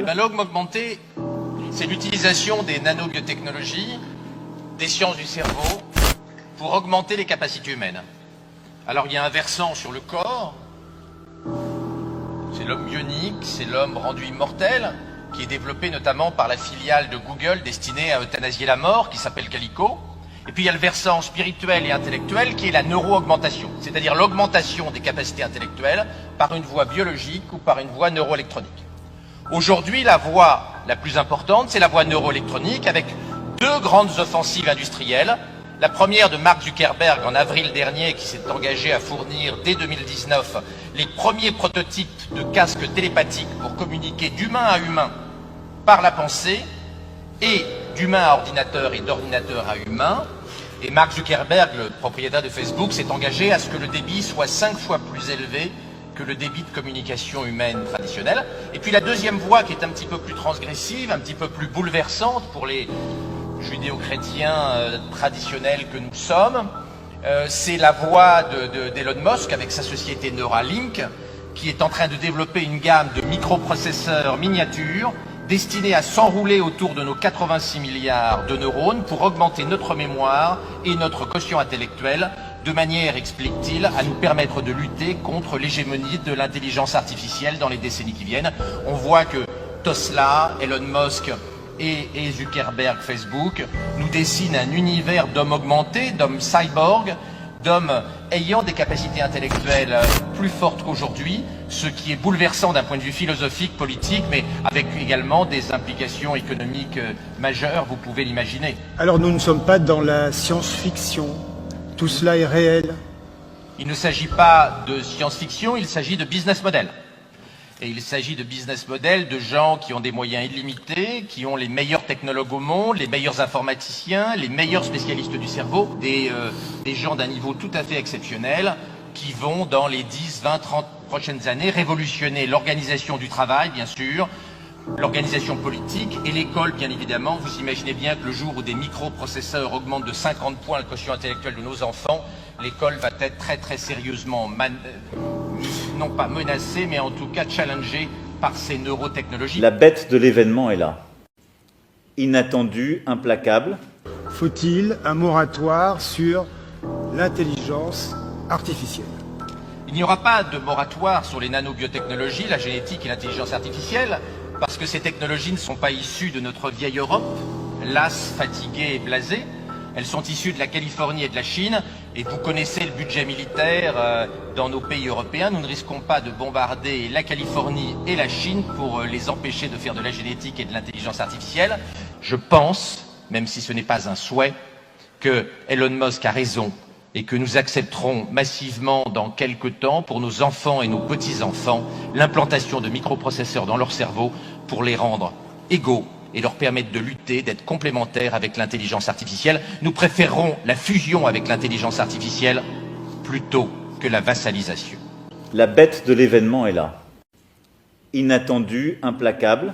L'hologramme augmenté, c'est l'utilisation des nanobiotechnologies, des sciences du cerveau, pour augmenter les capacités humaines. Alors il y a un versant sur le corps, c'est l'homme bionique, c'est l'homme rendu immortel, qui est développé notamment par la filiale de Google destinée à euthanasier la mort, qui s'appelle Calico. Et puis il y a le versant spirituel et intellectuel qui est la neuro-augmentation, c'est-à-dire l'augmentation des capacités intellectuelles par une voie biologique ou par une voie neuroélectronique. Aujourd'hui, la voie la plus importante, c'est la voie neuroélectronique avec deux grandes offensives industrielles. La première de Mark Zuckerberg en avril dernier qui s'est engagé à fournir dès 2019 les premiers prototypes de casques télépathiques pour communiquer d'humain à humain par la pensée et d'humain à ordinateur et d'ordinateur à humain. Et Mark Zuckerberg, le propriétaire de Facebook, s'est engagé à ce que le débit soit 5 fois plus élevé que le débit de communication humaine traditionnelle. Et puis la deuxième voie qui est un petit peu plus transgressive, un petit peu plus bouleversante pour les judéo-chrétiens traditionnels que nous sommes, c'est la voie d'Elon Musk avec sa société Neuralink qui est en train de développer une gamme de microprocesseurs miniatures destinés à s'enrouler autour de nos 86 milliards de neurones pour augmenter notre mémoire et notre quotient intellectuel de manière, explique-t-il, à nous permettre de lutter contre l'hégémonie de l'intelligence artificielle dans les décennies qui viennent. On voit que Tesla, Elon Musk et Zuckerberg, Facebook, nous dessinent un univers d'hommes augmentés, d'hommes cyborgs, d'hommes ayant des capacités intellectuelles plus fortes qu'aujourd'hui, ce qui est bouleversant d'un point de vue philosophique, politique, mais avec également des implications économiques majeures, vous pouvez l'imaginer. Alors nous ne sommes pas dans la science-fiction, tout cela est réel. Il ne s'agit pas de science-fiction, il s'agit de business model. Et il s'agit de business model de gens qui ont des moyens illimités, qui ont les meilleurs technologues au monde, les meilleurs informaticiens, les meilleurs spécialistes du cerveau, des gens d'un niveau tout à fait exceptionnel qui vont dans les 10, 20, 30 prochaines années révolutionner l'organisation du travail, bien sûr, l'organisation politique et l'école, bien évidemment. Vous imaginez bien que le jour où des microprocesseurs augmentent de 50 points le quotient intellectuel de nos enfants, l'école va être très très sérieusement non pas menacée, mais en tout cas challengée par ces neurotechnologies. La bête de l'événement est là. Inattendue, implacable. Faut-il un moratoire sur l'intelligence artificielle? Il n'y aura pas de moratoire sur les nanobiotechnologies, la génétique et l'intelligence artificielle, parce que ces technologies ne sont pas issues de notre vieille Europe, lasse, fatiguée et blasée. Elles sont issues de la Californie et de la Chine, et vous connaissez le budget militaire dans nos pays européens. Nous ne risquons pas de bombarder la Californie et la Chine pour les empêcher de faire de la génétique et de l'intelligence artificielle. Je pense, même si ce n'est pas un souhait, que Elon Musk a raison et que nous accepterons massivement dans quelques temps, pour nos enfants et nos petits-enfants, l'implantation de microprocesseurs dans leur cerveau pour les rendre égaux et leur permettre de lutter, d'être complémentaires avec l'intelligence artificielle. Nous préférerons la fusion avec l'intelligence artificielle plutôt que la vassalisation. La bête de l'événement est là. Inattendue, implacable.